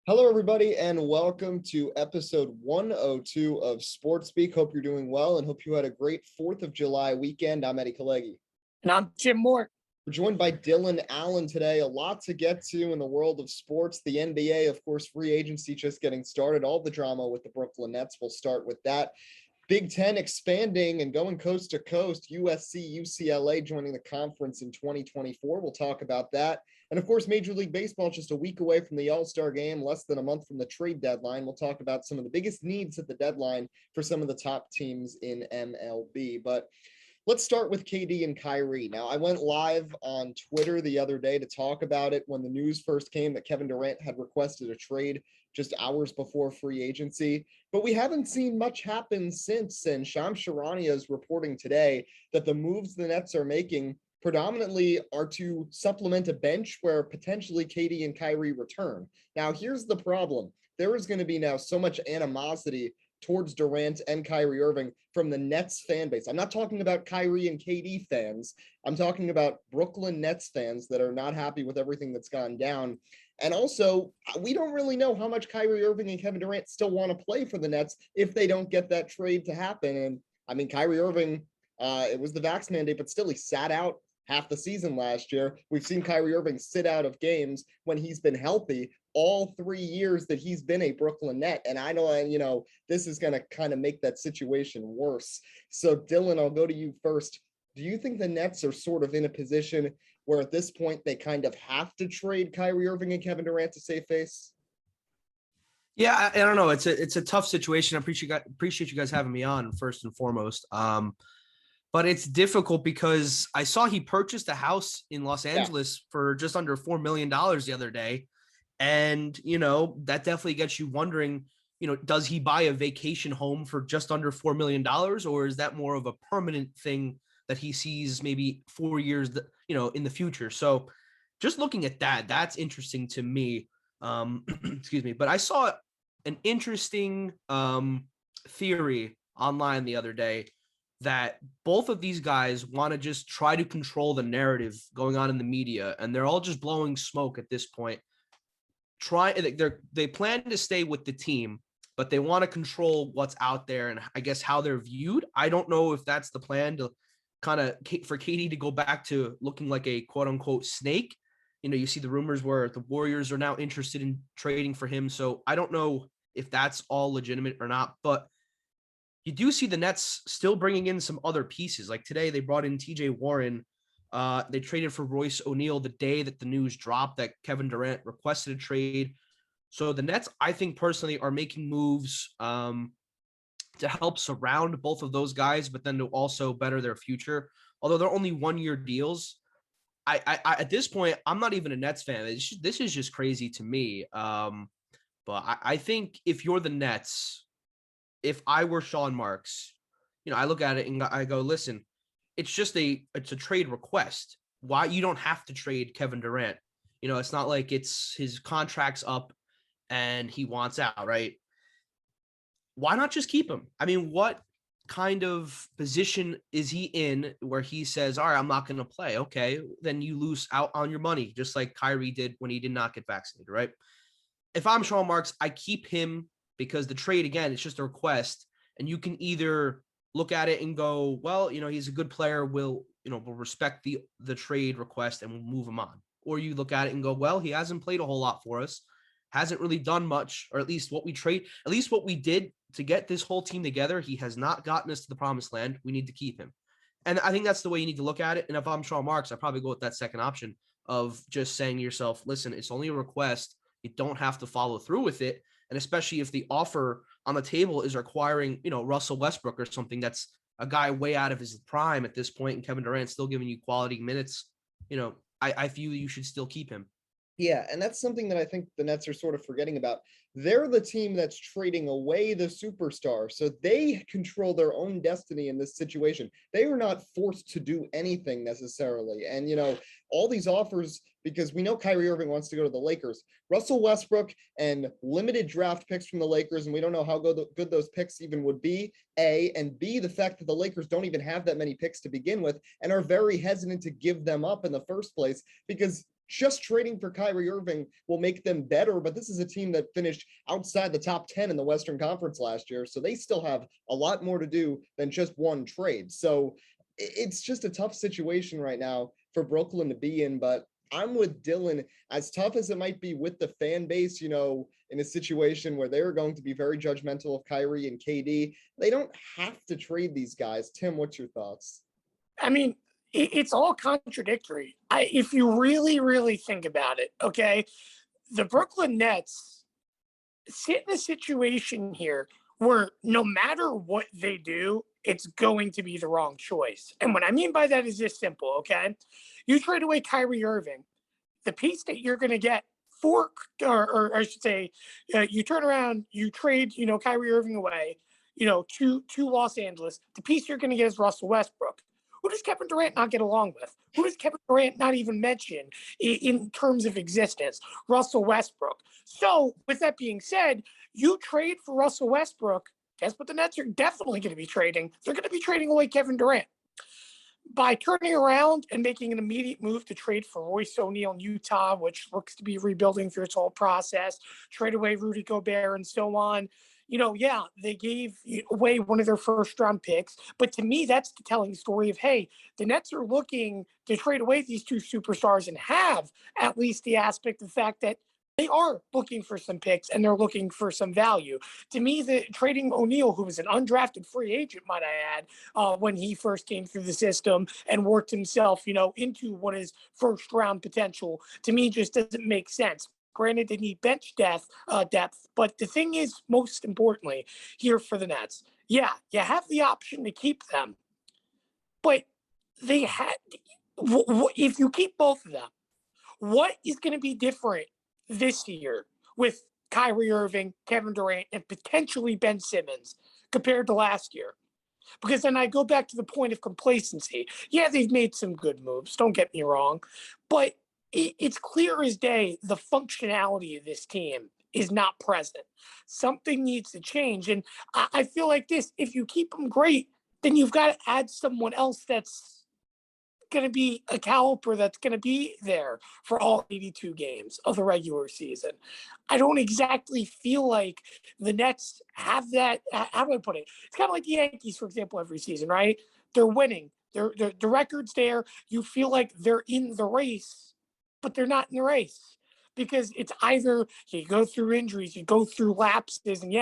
Hello, everybody, and welcome to episode 102 of Sports Speak. Hope you're doing well and hope you had a great 4th of July weekend. I'm Eddie Kalegi. And I'm Tim Moore. We're joined by Dylan Allen today. A lot to get to in the world of sports. The NBA, of course, free agency just getting started. All the drama with the Brooklyn Nets. We'll start with that. Big Ten expanding and going coast to coast. USC, UCLA joining the conference in 2024. We'll talk about that. And of course, Major League Baseball just a week away from the All-Star game, less than a month from the trade deadline. We'll talk about some of the biggest needs at the deadline for some of the top teams in MLB. But let's start with KD and Kyrie. Now, I went live on Twitter the other day to talk about it when the news first came that Kevin Durant had requested a trade just hours before free agency. But we haven't seen much happen since. And Shams Charania is reporting today that the moves the Nets are making predominantly are to supplement a bench where potentially KD and Kyrie return. Now, here's the problem. There is going to be now so much animosity towards Durant and Kyrie Irving from the Nets fan base. I'm not talking about Kyrie and KD fans. I'm talking about Brooklyn Nets fans that are not happy with everything that's gone down. And also, we don't really know how much Kyrie Irving and Kevin Durant still want to play for the Nets if they don't get that trade to happen. And I mean, Kyrie Irving, it was the vax mandate, but still he sat out half the season last year. We've seen Kyrie Irving sit out of games when he's been healthy all 3 years that he's been a Brooklyn Net. And I know, this is going to kind of make that situation worse. So Dylan, I'll go to you first. Do you think the Nets are sort of in a position where at this point they kind of have to trade Kyrie Irving and Kevin Durant to save face? Yeah, I don't know. It's a tough situation. I appreciate you guys having me on first and foremost. But it's difficult because I saw he purchased a house in Los Angeles for just under $4 million the other day. And, that definitely gets you wondering, does he buy a vacation home for just under $4 million? Or is that more of a permanent thing that he sees maybe 4 years, in the future? So just looking at that, that's interesting to me. Excuse me. But I saw an interesting theory online the other day that both of these guys want to just try to control the narrative going on in the media, and they're all just blowing smoke at this point. They plan to stay with the team, but they want to control what's out there and I guess how they're viewed. I don't know if that's the plan to kind of for KD to go back to looking like a quote unquote snake. You see the rumors where the Warriors are now interested in trading for him. So I don't know if that's all legitimate or not, but you do see the Nets still bringing in some other pieces. Like today, they brought in TJ Warren. They traded for Royce O'Neal the day that the news dropped that Kevin Durant requested a trade. So the Nets, I think personally, are making moves to help surround both of those guys, but then to also better their future. Although they're only 1-year deals, I at this point, I'm not even a Nets fan. This is just crazy to me. But I think if you're the Nets, if I were Sean Marks, I look at it and I go, listen, it's a trade request. Why you don't have to trade Kevin Durant? It's not like it's his contract's up and he wants out, right? Why not just keep him? I mean, what kind of position is he in where he says, all right, I'm not going to play? Okay, then you lose out on your money, just like Kyrie did when he did not get vaccinated, right? If I'm Sean Marks, I keep him because the trade, again, it's just a request. And you can either look at it and go, well, he's a good player. We'll respect the trade request and we'll move him on. Or you look at it and go, well, he hasn't played a whole lot for us, hasn't really done much, or at least what we did to get this whole team together, he has not gotten us to the promised land. We need to keep him. And I think that's the way you need to look at it. And if I'm Sean Marks, I'd probably go with that second option of just saying to yourself, listen, it's only a request. You don't have to follow through with it. And especially if the offer on the table is requiring, Russell Westbrook or something that's a guy way out of his prime at this point, and Kevin Durant still giving you quality minutes, I feel you should still keep him. Yeah, and that's something that I think the Nets are sort of forgetting about. They're the team that's trading away the superstar, so they control their own destiny in this situation. They are not forced to do anything necessarily. And, all these offers, because we know Kyrie Irving wants to go to the Lakers, Russell Westbrook and limited draft picks from the Lakers, and we don't know how good those picks even would be, A, and B, the fact that the Lakers don't even have that many picks to begin with and are very hesitant to give them up in the first place because just trading for Kyrie Irving will make them better, but this is a team that finished outside the top 10 in the Western Conference last year, so they still have a lot more to do than just one trade. So it's just a tough situation right now for Brooklyn to be in, but I'm with Dylan. As tough as it might be with the fan base, in a situation where they're going to be very judgmental of Kyrie and KD, they don't have to trade these guys. Tim, what's your thoughts? I mean, it's all contradictory. If you really, really think about it, okay, the Brooklyn Nets sit in a situation here where no matter what they do, it's going to be the wrong choice. And what I mean by that is this simple, okay? You trade away Kyrie Irving, the piece that you're going to get or I should say, you turn around, you trade, Kyrie Irving away, to Los Angeles. The piece you're going to get is Russell Westbrook. Who does Kevin Durant not get along with? Who does Kevin Durant not even mention in terms of existence? Russell Westbrook. So with that being said, you trade for Russell Westbrook. Guess what the Nets are definitely going to be trading? They're going to be trading away Kevin Durant. By turning around and making an immediate move to trade for Royce O'Neal in Utah, which looks to be rebuilding through its whole process, trade away Rudy Gobert and so on. They gave away one of their first round picks. But to me, that's the telling story of, hey, the Nets are looking to trade away these two superstars and have at least the aspect of the fact that they are looking for some picks and they're looking for some value. To me, the trading O'Neal, who was an undrafted free agent, might I add, when he first came through the system and worked himself, into what is first round potential, to me just doesn't make sense. Granted, they need bench depth, but the thing is, most importantly, here for the Nets, yeah, you have the option to keep them, but they had. If you keep both of them, what is going to be different this year with Kyrie Irving, Kevin Durant, and potentially Ben Simmons compared to last year? Because then I go back to the point of complacency. Yeah, they've made some good moves. Don't get me wrong, but it's clear as day the functionality of this team is not present. Something needs to change. And I feel like this, if you keep them great, then you've got to add someone else that's going to be a caliber that's going to be there for all 82 games of the regular season. I don't exactly feel like the Nets have that. How do I put it? It's kind of like the Yankees, for example, every season, right? They're winning. The record's there. You feel like they're in the race, but they're not in the race because it's either you go through injuries, you go through lapses, and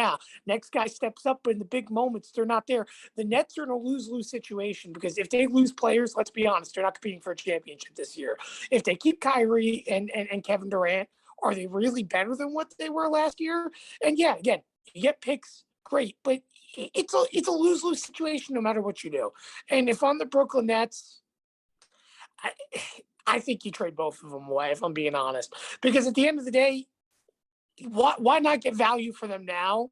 next guy steps up, but in the big moments, they're not there. The Nets are in a lose-lose situation because if they lose players, let's be honest, they're not competing for a championship this year. If they keep Kyrie and Kevin Durant, are they really better than what they were last year? And again, you get picks, great, but it's a lose-lose situation no matter what you do. And if I'm the Brooklyn Nets, I think you trade both of them away, if I'm being honest. Because at the end of the day, why not get value for them now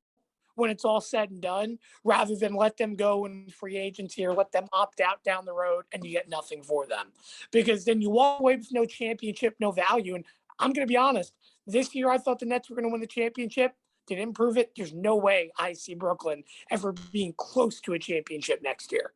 when it's all said and done, rather than let them go in free agency or let them opt out down the road and you get nothing for them? Because then you walk away with no championship, no value. And I'm going to be honest, this year I thought the Nets were going to win the championship. Didn't prove it. There's no way I see Brooklyn ever being close to a championship next year.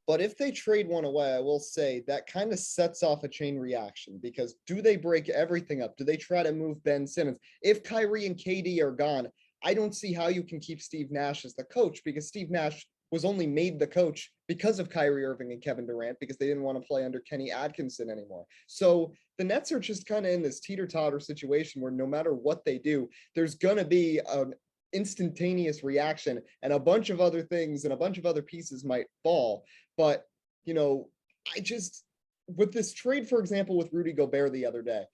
But if they trade one away, I will say that kind of sets off a chain reaction, because do they break everything up? Do they try to move Ben Simmons? If Kyrie and KD are gone, I don't see how you can keep Steve Nash as the coach, because Steve Nash was only made the coach because of Kyrie Irving and Kevin Durant, because they didn't want to play under Kenny Atkinson anymore. So the Nets are just kind of in this teeter-totter situation where no matter what they do, there's going to be an instantaneous reaction, and a bunch of other things and a bunch of other pieces might fall. But, with this trade, for example, with Rudy Gobert the other day,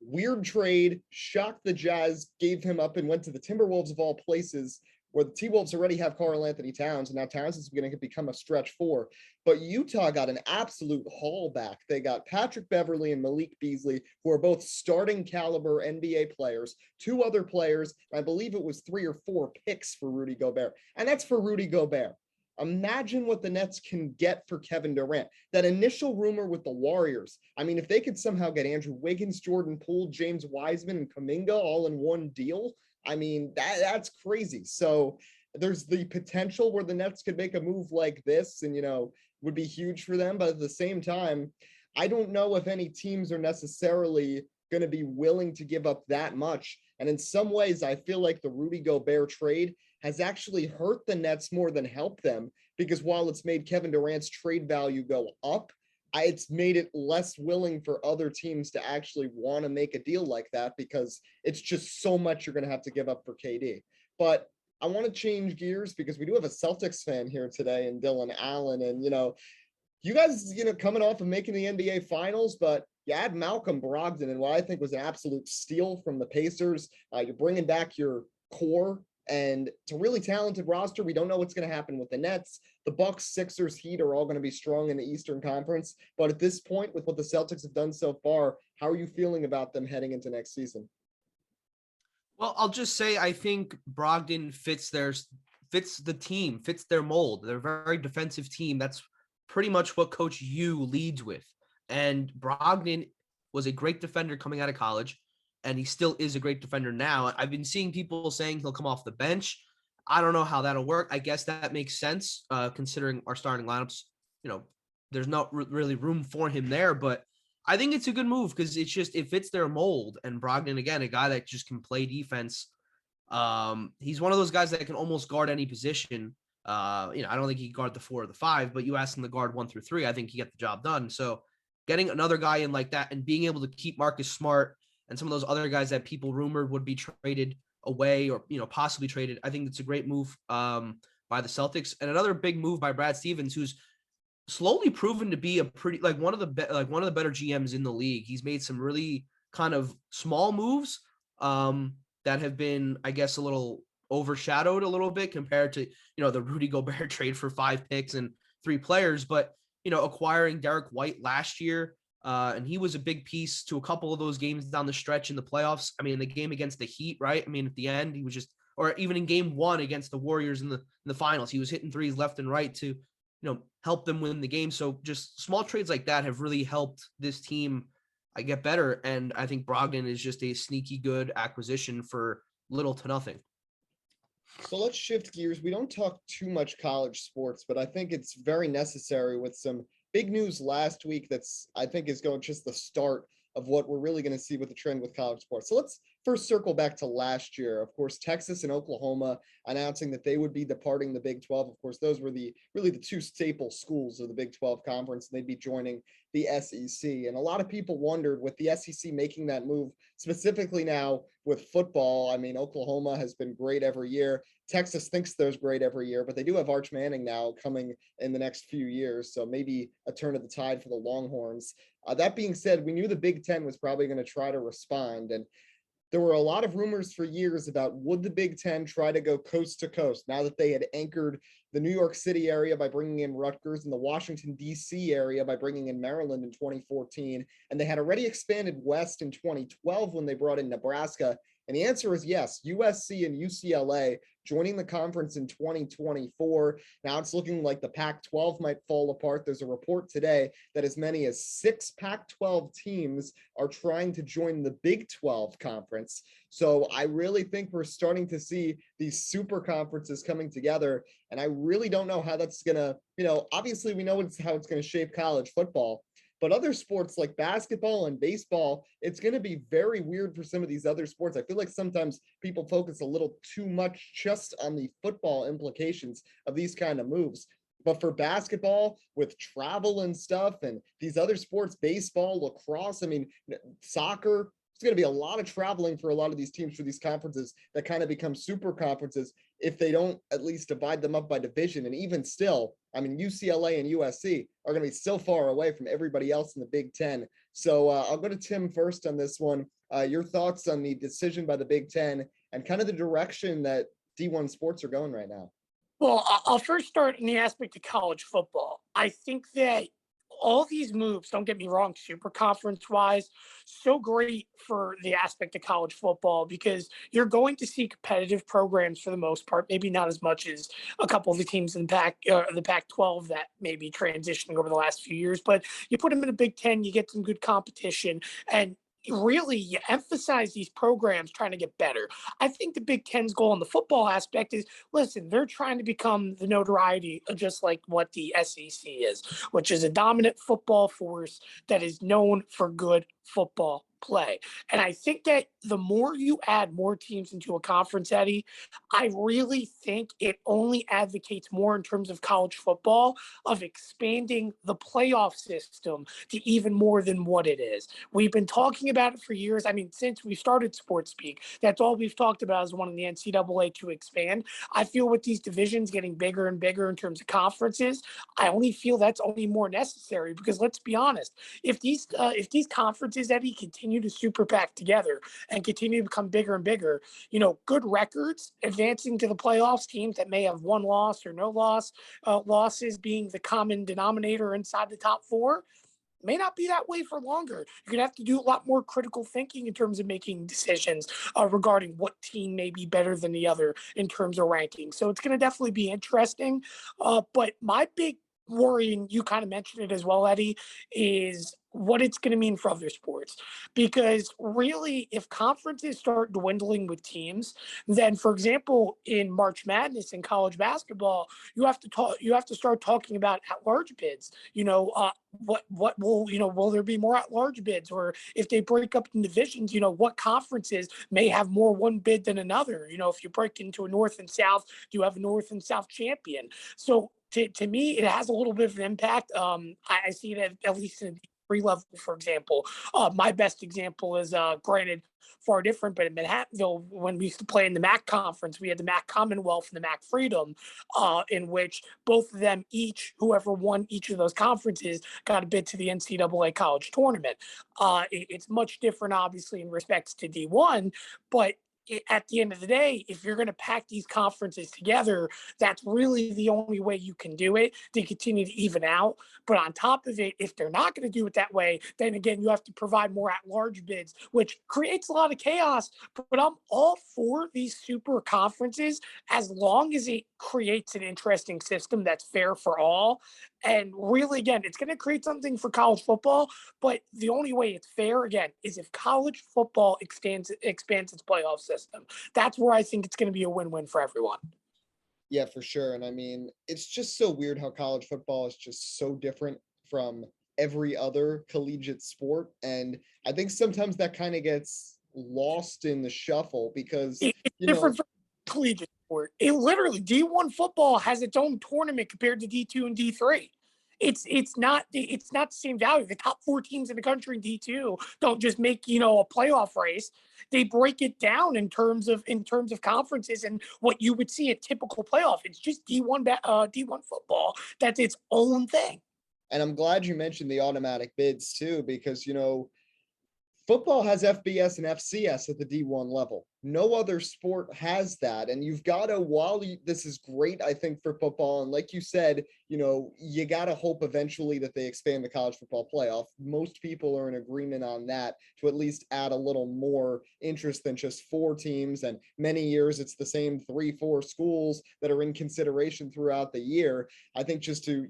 weird trade, shocked the Jazz, gave him up and went to the Timberwolves of all places, where the T-Wolves already have Karl Anthony Towns, and now Towns is going to become a stretch four. But Utah got an absolute haul back. They got Patrick Beverley and Malik Beasley, who are both starting caliber NBA players, two other players, and I believe it was 3 or 4 picks for Rudy Gobert. And that's for Rudy Gobert. Imagine what the Nets can get for Kevin Durant. That initial rumor with the Warriors, I mean, if they could somehow get Andrew Wiggins, Jordan Poole, James Wiseman, and Kuminga all in one deal, I mean, that's crazy. So there's the potential where the Nets could make a move like this and, would be huge for them. But at the same time, I don't know if any teams are necessarily going to be willing to give up that much. And in some ways, I feel like the Rudy Gobert trade has actually hurt the Nets more than helped them, because while it's made Kevin Durant's trade value go up, it's made it less willing for other teams to actually want to make a deal like that, because it's just so much you're going to have to give up for KD. But I want to change gears because we do have a Celtics fan here today, and Dylan Allen. And, you guys, coming off of making the NBA Finals, but you add Malcolm Brogdon in what I think was an absolute steal from the Pacers. You're bringing back your core, and it's a really talented roster. We don't know what's going to happen with the Nets. The Bucks, Sixers, Heat are all going to be strong in the Eastern Conference. But at this point, with what the Celtics have done so far, how are you feeling about them heading into next season? Well, I'll just say I think Brogdon fits the team, fits their mold. They're a very defensive team. That's pretty much what Coach Yu leads with. And Brogdon was a great defender coming out of college, and he still is a great defender now. I've been seeing people saying he'll come off the bench. I don't know how that'll work. I guess that makes sense, considering our starting lineups. There's not really room for him there, but I think it's a good move because it fits their mold. And Brogdon, again, a guy that just can play defense. He's one of those guys that can almost guard any position. I don't think he can guard the 4 or the 5, but you ask him to guard 1 through 3, I think he get the job done. So getting another guy in like that and being able to keep Marcus Smart and some of those other guys that people rumored would be traded away or, possibly traded, I think it's a great move by the Celtics. And another big move by Brad Stevens, who's slowly proven to be a pretty, one of the better GMs in the league. He's made some really kind of small moves that have been, I guess, a little overshadowed a little bit compared to, the Rudy Gobert trade for 5 picks and 3 players, but, acquiring Derek White last year. And he was a big piece to a couple of those games down the stretch in the playoffs. I mean, the game against the Heat, right? I mean, at the end, he was just, or even in game 1 against the Warriors in the finals, he was hitting threes left and right to, help them win the game. So just small trades like that have really helped this team get better. And I think Brogdon is just a sneaky good acquisition for little to nothing. So let's shift gears. We don't talk too much college sports, but I think it's very necessary with some big news last week I think is going just the start of what we're really going to see with the trend with college sports. So let's first circle back to last year. Of course, Texas and Oklahoma announcing that they would be departing the Big 12. Of course, those were really the 2 staple schools of the Big 12 conference, and they'd be joining the SEC. And a lot of people wondered, with the SEC making that move, specifically now with football. I mean, Oklahoma has been great every year. Texas thinks there's great every year, but they do have Arch Manning now coming in the next few years. So maybe a turn of the tide for the Longhorns. That being said, we knew the Big Ten was probably going to try to respond. And there were a lot of rumors for years about, would the Big Ten try to go coast to coast now that they had anchored the New York City area by bringing in Rutgers and the Washington, D.C. area by bringing in Maryland in 2014. And they had already expanded west in 2012 when they brought in Nebraska. And the answer is yes. USC and UCLA joining the conference in 2024. Now it's looking like the Pac-12 might fall apart. There's a report today that as many as 6 Pac-12 teams are trying to join the Big 12 conference. So I really think we're starting to see these super conferences coming together. And I really don't know how that's going to, obviously we know how it's going to shape college football. But other sports like basketball and baseball, it's going to be very weird for some of these other sports. I feel like sometimes people focus a little too much just on the football implications of these kind of moves. But for basketball, with travel and stuff, and these other sports, baseball, lacrosse, I mean, soccer, it's going to be a lot of traveling for a lot of these teams for these conferences that kind of become super conferences if they don't at least divide them up by division. And even still, I mean, UCLA and USC are going to be so far away from everybody else in the Big Ten. So I'll go to Tim first on this one. Your thoughts on the decision by the Big Ten and kind of the direction that D1 sports are going right now? Well, I'll first start in the aspect of college football. I think that all these moves, don't get me wrong, super conference wise, so great for the aspect of college football because you're going to see competitive programs for the most part, maybe not as much as a couple of the teams in the Pac-12 that may be transitioning over the last few years, but you put them in the Big Ten, you get some good competition, and really you emphasize these programs trying to get better. I think the Big Ten's goal in the football aspect is, listen, they're trying to become the notoriety just like what the SEC is, which is a dominant football force that is known for good football play. And I think that the more you add more teams into a conference, Eddie, I really think it only advocates more in terms of college football of expanding the playoff system to even more than what it is. We've been talking about it for years. I mean, since we started Sports Speak, that's all we've talked about is wanting the NCAA to expand. I feel with these divisions getting bigger and bigger in terms of conferences, I only feel that's only more necessary because let's be honest, if these conferences, Eddie, continue to super pack together and continue to become bigger and bigger, good records advancing to the playoffs, teams that may have one loss or no loss, losses being the common denominator inside the top four, may not be that way for longer. You're going to have to do a lot more critical thinking in terms of making decisions regarding what team may be better than the other in terms of ranking. So it's going to definitely be interesting. But my big worry, and you kind of mentioned it as well, Eddie, is what it's going to mean for other sports. Because really, if conferences start dwindling with teams, then, for example, in March Madness in college basketball, you have to start talking about at-large bids. What will there be more at-large bids? Or if they break up in divisions, what conferences may have more one bid than another? If you break into a North and South, do you have a North and South champion? So to me, it has a little bit of an impact. I see that at least in the level, for example. My best example is granted far different, but in Manhattanville, when we used to play in the MAC conference, we had the MAC Commonwealth and the MAC Freedom, in which both of them whoever won each of those conferences got a bid to the NCAA college tournament. It's much different, obviously, in respects to D1, but at the end of the day, if you're going to pack these conferences together, that's really the only way you can do it to continue to even out. But on top of it, if they're not going to do it that way, then again, you have to provide more at-large bids, which creates a lot of chaos. But I'm all for these super conferences as long as it creates an interesting system that's fair for all. And really, again, it's going to create something for college football. But the only way it's fair, again, is if college football expands its playoff system. That's where I think it's going to be a win-win for everyone. Yeah, for sure. And I mean, it's just so weird how college football is just so different from every other collegiate sport. And I think sometimes that kind of gets lost in the shuffle because, It's different from collegiate sport. It literally, D1 football has its own tournament compared to D2 and D3. It's not the same value. The top four teams in the country in D2 don't just make a playoff race. They break it down in terms of conferences and what you would see a typical playoff. It's just D1 football. That's its own thing. And I'm glad you mentioned the automatic bids too, because football has FBS and FCS at the D1 level. No other sport has that. And you've got to, this is great, I think, for football. And like you said, you got to hope eventually that they expand the college football playoff. Most people are in agreement on that to at least add a little more interest than just 4 teams. And many years it's the same 3-4 schools that are in consideration throughout the year. I think just to,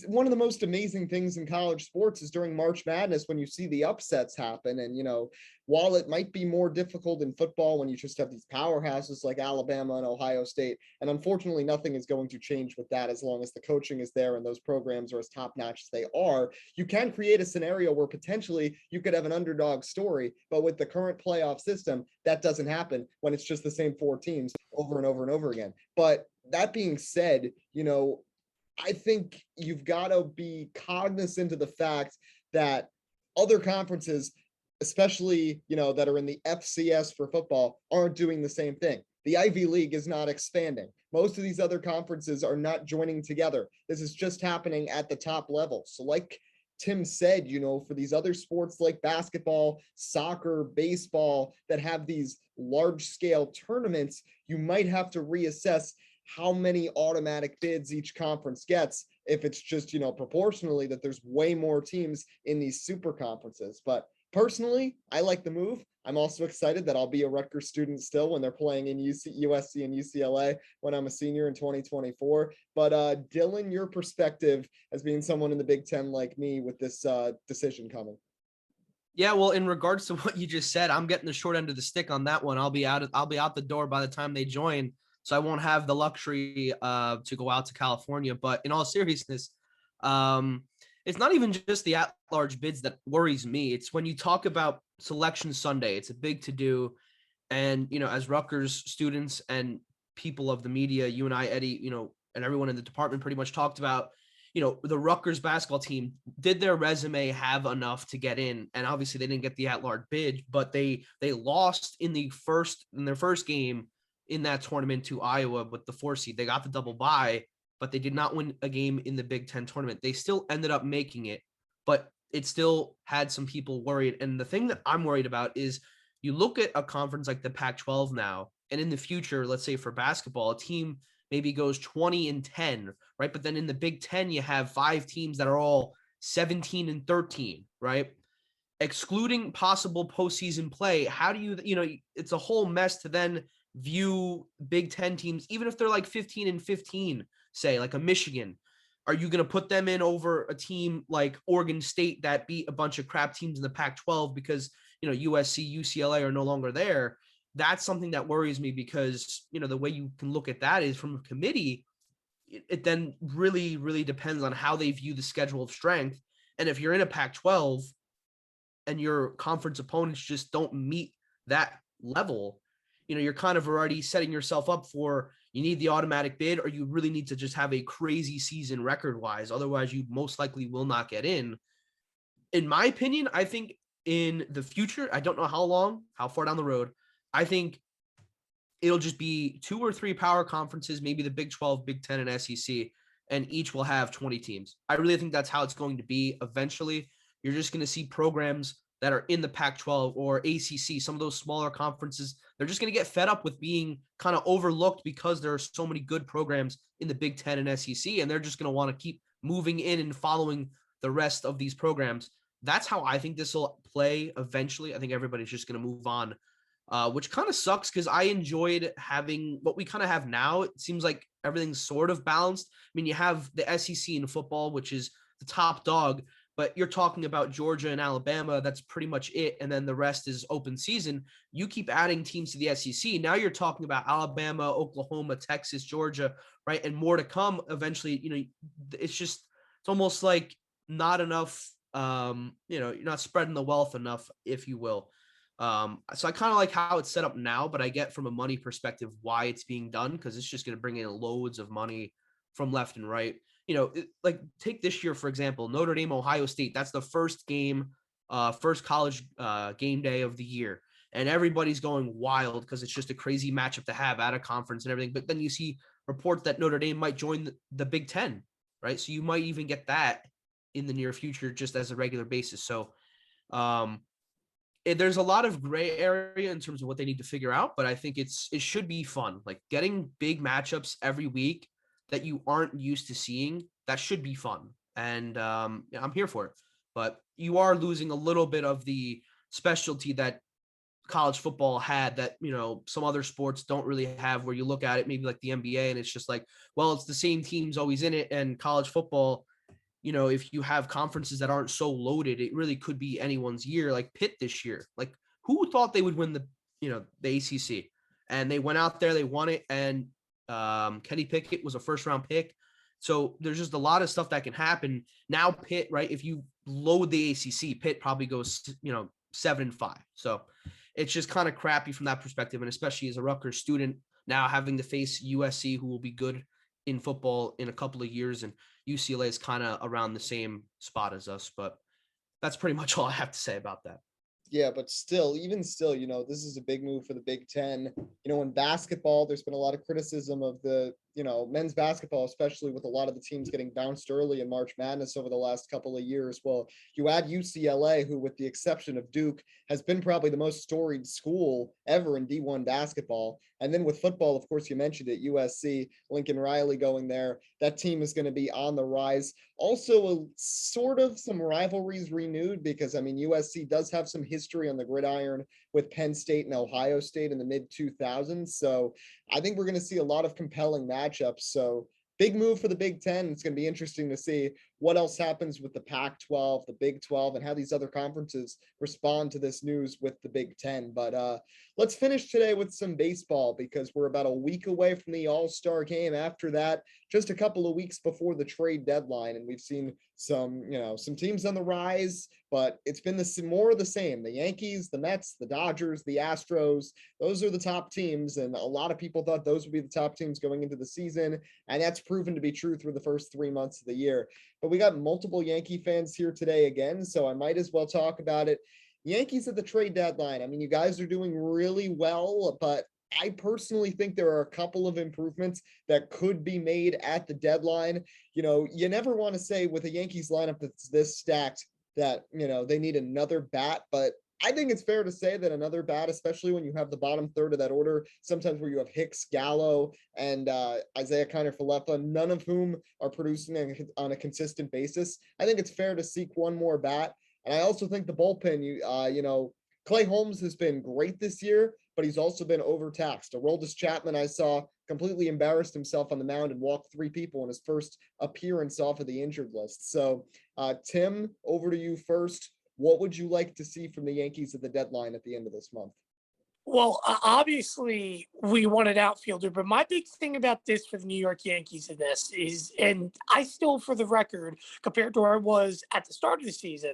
one of the most amazing things in college sports is during March Madness when you see the upsets happen. And, while it might be more difficult in football when you just have these powerhouses like Alabama and Ohio State, and unfortunately nothing is going to change with that as long as the coaching is there and those programs are as top-notch as they are, you can create a scenario where potentially you could have an underdog story, but with the current playoff system, that doesn't happen when it's just the same 4 teams over and over and over again. But that being said, I think you've got to be cognizant of the fact that other conferences, especially, that are in the FCS for football, aren't doing the same thing. The Ivy League is not expanding. Most of these other conferences are not joining together. This is just happening at the top level. So like Tim said, for these other sports like basketball, soccer, baseball that have these large scale tournaments, you might have to reassess how many automatic bids each conference gets if it's just, proportionally that there's way more teams in these super conferences. But personally, I like the move. I'm also excited that I'll be a Rutgers student still when they're playing in USC and UCLA when I'm a senior in 2024. But Dylan, your perspective as being someone in the Big Ten like me with this decision coming. Yeah, well, in regards to what you just said, I'm getting the short end of the stick on that one. I'll be out the door by the time they join, so I won't have the luxury to go out to California. But in all seriousness, um, it's not even just the at-large bids that worries me. It's when you talk about Selection Sunday. It's a big to-do, and as Rutgers students and people of the media, you and I, Eddie, and everyone in the department pretty much talked about the Rutgers basketball team. Did their resume have enough to get in? And obviously they didn't get the at-large bid, but they lost in their first game in that tournament to Iowa with the 4 seed. They got the double bye, but they did not win a game in the Big Ten tournament. They still ended up making it, but it still had some people worried. And the thing that I'm worried about is you look at a conference like the Pac-12 now, and in the future, let's say for basketball, a team maybe goes 20-10, right? But then in the Big Ten, you have 5 teams that are all 17-13, right? Excluding possible postseason play, how do it's a whole mess to then view Big Ten teams, even if they're like 15-15, say like a Michigan. Are you going to put them in over a team like Oregon State that beat a bunch of crap teams in the Pac-12 because, USC, UCLA are no longer there? That's something that worries me because, the way you can look at that is from a committee, it then really, really depends on how they view the schedule of strength. And if you're in a Pac-12 and your conference opponents just don't meet that level, you're kind of already setting yourself up for, you need the automatic bid, or you really need to just have a crazy season record-wise. Otherwise, you most likely will not get in. In my opinion, I think in the future, I don't know how far down the road, I think it'll just be 2 or 3 power conferences, maybe the Big 12, Big 10, and SEC, and each will have 20 teams. I really think that's how it's going to be eventually. You're just going to see programs that are in the Pac-12 or ACC, some of those smaller conferences, they're just going to get fed up with being kind of overlooked because there are so many good programs in the Big 10 and SEC, and they're just going to want to keep moving in and following the rest of these programs. That's how I think this will play eventually. I think everybody's just going to move on, which kind of sucks because I enjoyed having what we kind of have now. It seems like everything's sort of balanced. I mean, you have the SEC in football, which is the top dog, but you're talking about Georgia and Alabama. That's pretty much it. And then the rest is open season. You keep adding teams to the SEC. Now you're talking about Alabama, Oklahoma, Texas, Georgia, right? And more to come eventually. It's almost like not enough, you're not spreading the wealth enough, if you will. So I kind of like how it's set up now, but I get from a money perspective why it's being done, because it's just going to bring in loads of money from left and right. Like take this year, for example, Notre Dame, Ohio State. That's the first game, first college game day of the year. And everybody's going wild because it's just a crazy matchup to have at a conference and everything. But then you see reports that Notre Dame might join the Big Ten, right? So you might even get that in the near future just as a regular basis. So there's a lot of gray area in terms of what they need to figure out, but I think it should be fun. Like getting big matchups every week that you aren't used to seeing, that should be fun. And I'm here for it. But you are losing a little bit of the specialty that college football had that, some other sports don't really have, where you look at it, maybe like the NBA, and it's just like, well, it's the same teams always in it. And college football, if you have conferences that aren't so loaded, it really could be anyone's year. Like Pitt this year, like who thought they would win the ACC? And they went out there, they won it. And Kenny Pickett was a first-round pick. So there's just a lot of stuff that can happen. Now Pitt, right, if you load the ACC, Pitt probably goes, 7-5. So it's just kind of crappy from that perspective. And especially as a Rutgers student now having to face USC, who will be good in football in a couple of years, and UCLA is kind of around the same spot as us. But that's pretty much all I have to say about that. Yeah, but still, this is a big move for the Big Ten. In basketball, there's been a lot of criticism of the, men's basketball, especially with a lot of the teams getting bounced early in March Madness over the last couple of years. Well, you add UCLA, who, with the exception of Duke, has been probably the most storied school ever in D1 basketball. And then with football, of course, you mentioned it, USC, Lincoln Riley going there. That team is going to be on the rise. Also, some rivalries renewed because, USC does have some history on the gridiron with Penn State and Ohio State in the mid-2000s. So I think we're going to see a lot of compelling matchups. So big move for the Big Ten. It's going to be interesting to see what else happens with the Pac-12, the Big 12, and how these other conferences respond to this news with the Big 10. But let's finish today with some baseball because we're about a week away from the All-Star game. After that, just a couple of weeks before the trade deadline, and we've seen some teams on the rise, but it's been more of the same. The Yankees, the Mets, the Dodgers, the Astros, those are the top teams, and a lot of people thought those would be the top teams going into the season, and that's proven to be true through the first 3 months of the year. But we got multiple Yankee fans here today again, so I might as well talk about it. Yankees at the trade deadline. I mean, you guys are doing really well, but I personally think there are a couple of improvements that could be made at the deadline. You never want to say with a Yankees lineup that's this stacked that, they need another bat, but I think it's fair to say that another bat, especially when you have the bottom third of that order, sometimes where you have Hicks, Gallo, and Isaiah Kiner-Falefa, none of whom are producing on a consistent basis. I think it's fair to seek one more bat. And I also think the bullpen, Clay Holmes has been great this year, but he's also been overtaxed. Aroldis Chapman, I saw, completely embarrassed himself on the mound and walked 3 people in his first appearance off of the injured list. So, Tim, over to you first. What would you like to see from the Yankees at the deadline at the end of this month? Well, obviously, we want an outfielder, but my big thing about this for the New York Yankees in this is, and I still, for the record, compared to where I was at the start of the season,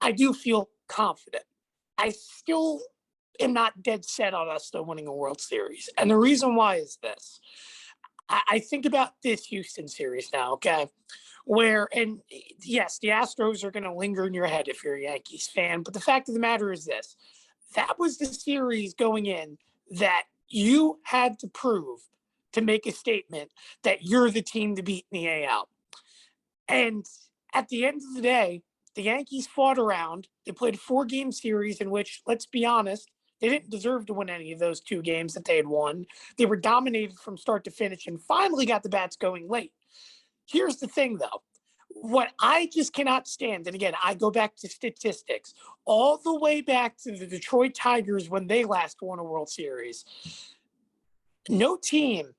I do feel confident. I still am not dead set on us still winning a World Series. And the reason why is this. I think about this Houston series now, okay? And yes, the Astros are going to linger in your head if you're a Yankees fan. But the fact of the matter is this. That was the series going in that you had to prove to make a statement that you're the team to beat in the AL. And at the end of the day, the Yankees fought around. They played a 4-game series in which, let's be honest, they didn't deserve to win any of those 2 games that they had won. They were dominated from start to finish and finally got the bats going late. Here's the thing, though. What I just cannot stand, and again, I go back to statistics, all the way back to the Detroit Tigers when they last won a World Series. No team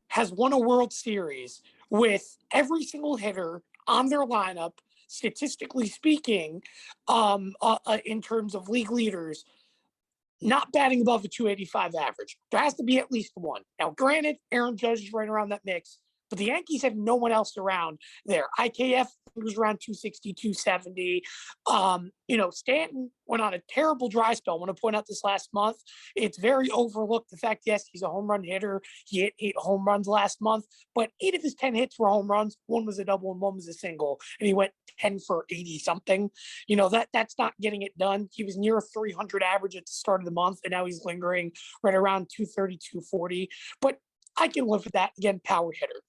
has won a World Series with every single hitter on their lineup, statistically speaking, in terms of league leaders, not batting above a 285 average. There has to be at least one. Now, granted, Aaron Judge is right around that mix, but the Yankees have no one else around there. IKF was around 260, 270. Stanton went on a terrible dry spell. I want to point out this last month. It's very overlooked. The fact, yes, he's a home run hitter. He hit 8 home runs last month, but 8 of his 10 hits were home runs. 1 was a double and 1 was a single, and he went 10 for 80 something. That's not getting it done. He was near a 300 average at the start of the month, and now he's lingering right around 230, 240. But I can live with that. Again, power hitter.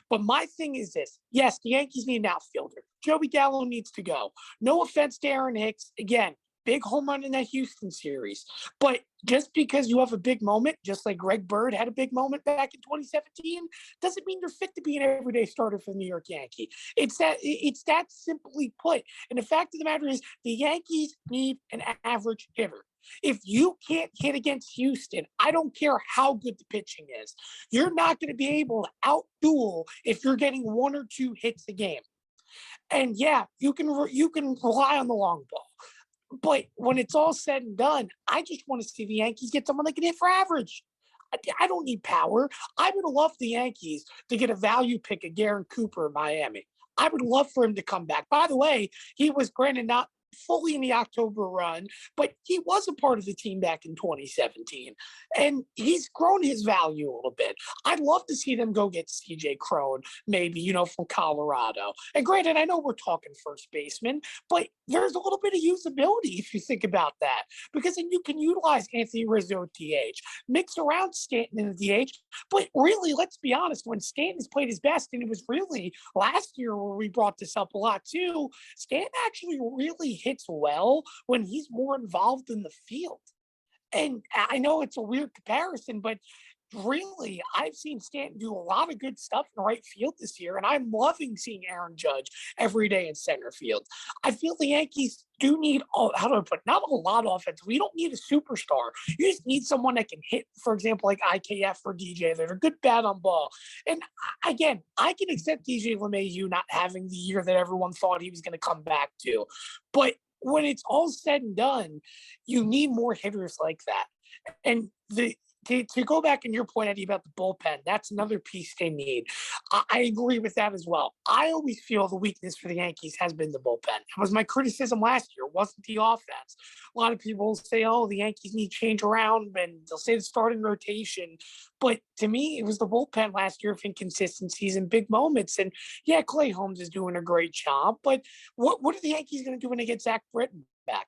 But my thing is this. Yes, the Yankees need an outfielder. Joey Gallo needs to go. No offense to Aaron Hicks. Again, big home run in that Houston series. But just because you have a big moment, just like Greg Bird had a big moment back in 2017, doesn't mean you're fit to be an everyday starter for the New York Yankee. It's that simply put. And the fact of the matter is the Yankees need an average hitter. If you can't hit against Houston, I don't care how good the pitching is. You're not going to be able to out-duel if you're getting 1 or 2 hits a game. And yeah, you can rely on the long ball. But when it's all said and done, I just want to see the Yankees get someone that can hit for average. I don't need power. I would love the Yankees to get a value pick of Garen Cooper in Miami. I would love for him to come back. By the way, he was granted not fully in the October run, but he was a part of the team back in 2017. And he's grown his value a little bit. I'd love to see them go get CJ Crone, maybe, from Colorado. And granted, I know we're talking first baseman, but there's a little bit of usability if you think about that, because then you can utilize Anthony Rizzo at DH, mix around Stanton in the DH. But really, let's be honest, when Stanton's played his best, and it was really last year where we brought this up a lot too, Stanton actually really hits well when he's more involved in the field. And I know it's a weird comparison, but really, I've seen Stanton do a lot of good stuff in right field this year, and I'm loving seeing Aaron Judge every day in center field. I feel the Yankees do need, how do I put it? Not a lot of offense. We don't need a superstar. You just need someone that can hit, for example, like IKF or DJ that are good bat on ball. And again, I can accept DJ LeMahieu not having the year that everyone thought he was going to come back to. But when it's all said and done, you need more hitters like that. And to go back on your point, Eddie, about the bullpen, that's another piece they need. I agree with that as well. I always feel the weakness for the Yankees has been the bullpen. It was my criticism last year. It wasn't the offense. A lot of people say, oh, the Yankees need change around, and they'll say the starting rotation. But to me, it was the bullpen last year of inconsistencies and big moments. And yeah, Clay Holmes is doing a great job. But what are the Yankees going to do when they get Zach Britton back?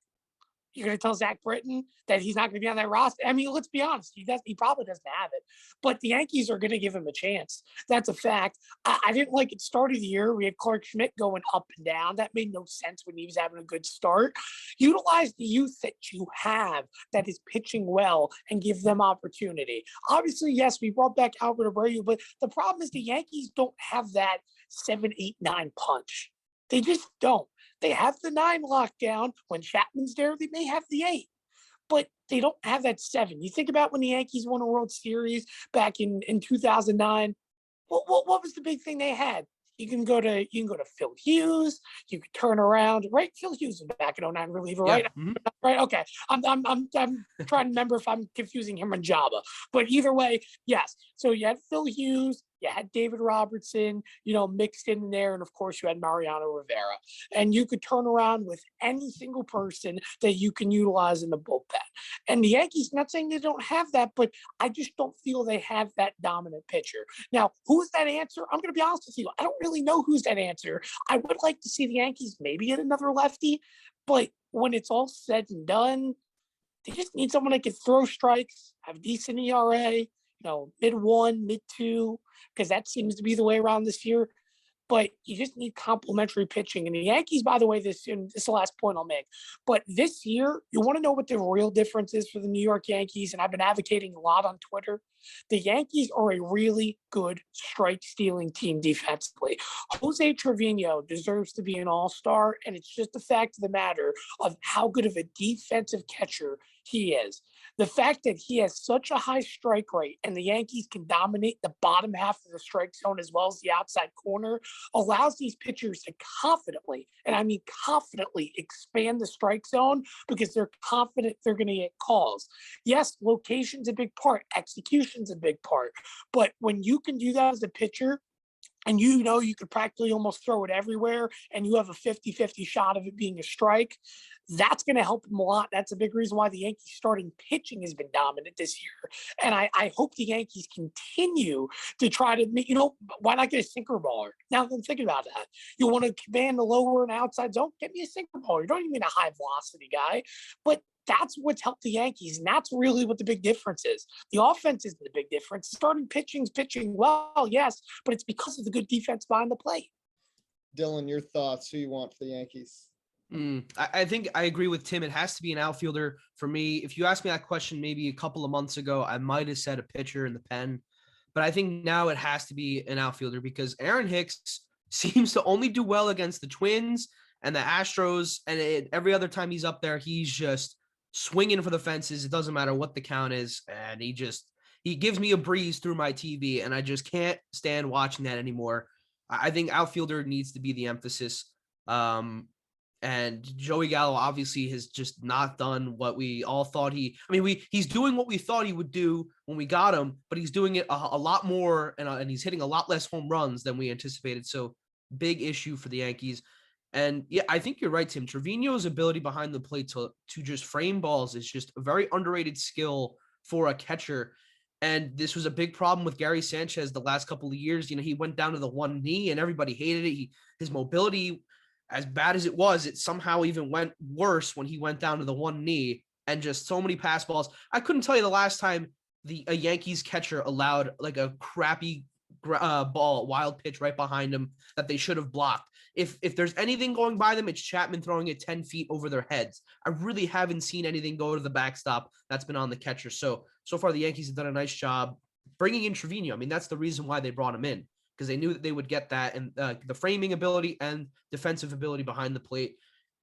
You're going to tell Zach Britton that he's not going to be on that roster? I mean, let's be honest. He probably doesn't have it. But the Yankees are going to give him a chance. That's a fact. I didn't like it start of the year. We had Clark Schmidt going up and down. That made no sense when he was having a good start. Utilize the youth that you have that is pitching well and give them opportunity. Obviously, yes, we brought back Albert Abreu, but the problem is the Yankees don't have that 7, 8, 9 punch. They just don't. They have the 9 locked down. When Chapman's there, they may have the 8, but they don't have that 7. You think about when the Yankees won a World Series back in 2009. What was the big thing they had? You can go to Phil Hughes. You can turn around, right? Phil Hughes was back in 09 reliever, right? Mm-hmm. Right. Okay. I'm trying to remember if I'm confusing him and Jabba, but either way, yes. So you had Phil Hughes, you had David Robertson, mixed in there, and of course you had Mariano Rivera, and you could turn around with any single person that you can utilize in the bullpen. And the Yankees, not saying they don't have that, but I just don't feel they have that dominant pitcher. Now, who's that answer? I'm going to be honest with you. I don't really know who's that answer. I would like to see the Yankees maybe get another lefty, but when it's all said and done, they just need someone that can throw strikes, have decent ERA, mid-1, mid-2, because that seems to be the way around this year. But you just need complementary pitching. And the Yankees, by the way, this is the last point I'll make. But this year, you want to know what the real difference is for the New York Yankees, and I've been advocating a lot on Twitter. The Yankees are a really good strike-stealing team defensively. Jose Trevino deserves to be an all-star, and it's just the fact of the matter of how good of a defensive catcher he is. The fact that he has such a high strike rate and the Yankees can dominate the bottom half of the strike zone as well as the outside corner allows these pitchers to confidently, and I mean confidently, expand the strike zone because they're confident they're going to get calls. Yes, location's a big part. Execution's a big part. But when you can do that as a pitcher, and you could practically almost throw it everywhere, and you have a 50-50 shot of it being a strike, that's going to help them a lot. That's a big reason why the Yankees starting pitching has been dominant this year. And I hope the Yankees continue to try to, why not get a sinker baller? Now I'm thinking about that. You want to command the lower and outside zone? Get me a sinker baller. You don't even need a high velocity guy. But that's what's helped the Yankees, and that's really what the big difference is. The offense isn't the big difference. Starting pitching well, yes, but it's because of the good defense behind the plate. Dylan, your thoughts? Who you want for the Yankees? I think I agree with Tim. It has to be an outfielder for me. If you asked me that question maybe a couple of months ago, I might have said a pitcher in the pen, but I think now it has to be an outfielder because Aaron Hicks seems to only do well against the Twins and the Astros, and every other time he's up there, he's just swinging for the fences. It doesn't matter what the count is, and he gives me a breeze through my TV, and I just can't stand watching that anymore. I think outfielder needs to be the emphasis. And Joey Gallo obviously has just not done what we all thought he's doing what we thought he would do when we got him, but he's doing it a lot more, and he's hitting a lot less home runs than we anticipated. So big issue for the Yankees. And yeah, I think you're right, Tim. Trevino's ability behind the plate to just frame balls is just a very underrated skill for a catcher. And this was a big problem with Gary Sanchez the last couple of years. He went down to the one knee and everybody hated it. His mobility, as bad as it was, it somehow even went worse when he went down to the one knee, and just so many pass balls. I couldn't tell you the last time a Yankees catcher allowed like a crappy ball, wild pitch right behind him that they should have blocked. If there's anything going by them, it's Chapman throwing it 10 feet over their heads. I really haven't seen anything go to the backstop that's been on the catcher. So far the Yankees have done a nice job bringing in Trevino, I mean, that's the reason why they brought him in, because they knew that they would get that and the framing ability and defensive ability behind the plate.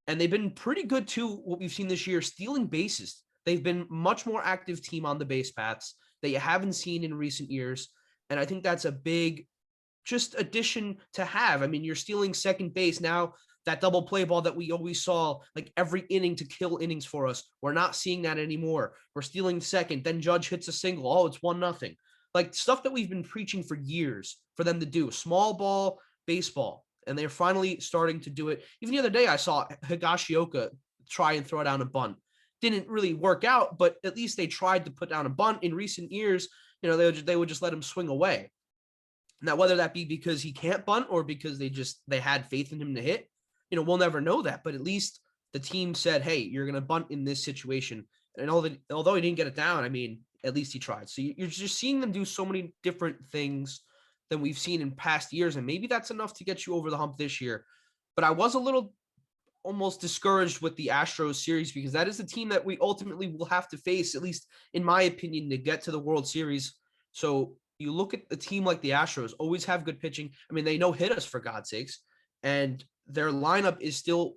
And they've been pretty good too, what we've seen this year, stealing bases. They've been much more active team on the base paths that you haven't seen in recent years. And I think that's a big just addition to have. I mean, you're stealing second base now. That double play ball that we always saw like every inning to kill innings for us, we're not seeing that anymore. We're stealing second, then Judge hits a single. Oh, it's 1-0. Like stuff that we've been preaching for years for them to do. Small ball baseball, and they're finally starting to do it. Even the other day, I saw Higashioka try and throw down a bunt. Didn't really work out, but at least they tried to put down a bunt. In recent years, they would just let him swing away. Now, whether that be because he can't bunt or because they had faith in him to hit, we'll never know that. But at least the team said, hey, you're going to bunt in this situation. And although he didn't get it down, I mean, at least he tried. So you're just seeing them do so many different things than we've seen in past years. And maybe that's enough to get you over the hump this year. But I was a little almost discouraged with the Astros series, because that is the team that we ultimately will have to face, at least in my opinion, to get to the World Series. So you look at a team like the Astros, always have good pitching. I mean, they no hit us, for God's sakes. And their lineup is still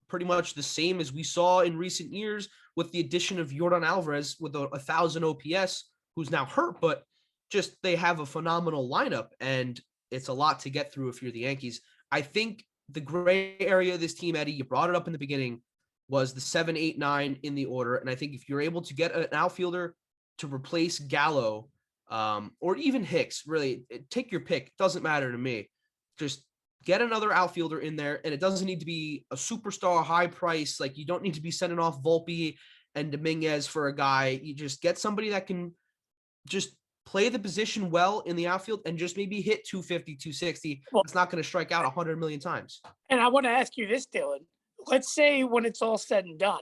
pretty much the same as we saw in recent years, with the addition of Yordan Alvarez with 1,000 OPS, who's now hurt, but just they have a phenomenal lineup, and it's a lot to get through if you're the Yankees. I think the gray area of this team, Eddie, you brought it up in the beginning, was the 7, 8, 9 in the order. And I think if you're able to get an outfielder to replace Gallo, or even Hicks, really, take your pick. It doesn't matter to me. Just get another outfielder in there, and it doesn't need to be a superstar, high price. Like, you don't need to be sending off Volpe and Dominguez for a guy. You just get somebody that can just play the position well in the outfield and just maybe hit 250, 260. Well, it's not going to strike out 100 million times. And I want to ask you this, Dylan. Let's say when it's all said and done,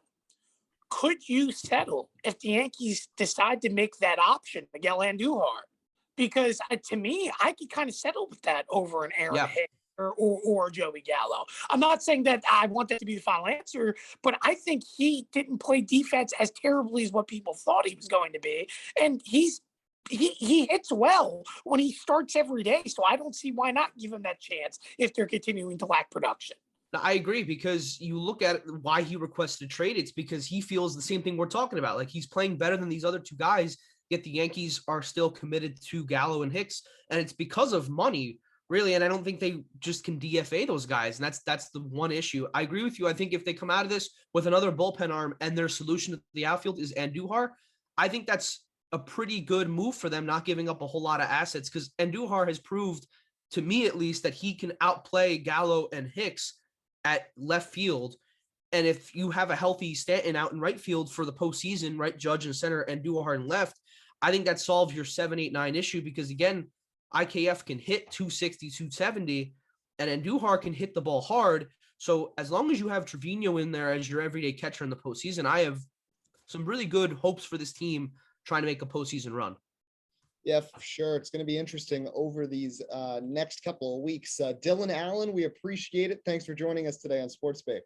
could you settle if the Yankees decide to make that option, Miguel Andujar? Because to me, I could kind of settle with that over an Aaron Hicks or Joey Gallo. I'm not saying that I want that to be the final answer, but I think he didn't play defense as terribly as what people thought he was going to be. And he hits well when he starts every day. So I don't see why not give him that chance if they're continuing to lack production. Now, I agree, because you look at why he requested a trade. It's because he feels the same thing we're talking about. Like, he's playing better than these other two guys, yet the Yankees are still committed to Gallo and Hicks. And it's because of money, really. And I don't think they just can DFA those guys. And that's the one issue. I agree with you. I think if they come out of this with another bullpen arm and their solution to the outfield is Andujar, I think that's a pretty good move for them, not giving up a whole lot of assets, because Andujar has proved, to me at least, that he can outplay Gallo and Hicks at left field. And if you have a healthy Stanton out in right field for the postseason, right, Judge in center and Andujar in left, I think that solves your 7, 8, 9 issue, because again, IKF can hit 260, 270, and Andujar can hit the ball hard. So as long as you have Trevino in there as your everyday catcher in the postseason, I have some really good hopes for this team trying to make a postseason run. Yeah, for sure. It's going to be interesting over these next couple of weeks. Dylan Allen, we appreciate it. Thanks for joining us today on SportsBake.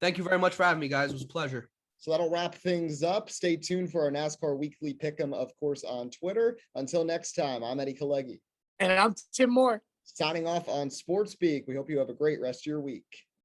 Thank you very much for having me, guys. It was a pleasure. So that'll wrap things up. Stay tuned for our NASCAR Weekly Pick'em, of course, on Twitter. Until next time, I'm Eddie Kalegi. And I'm Tim Moore. Signing off on SportsBeak. We hope you have a great rest of your week.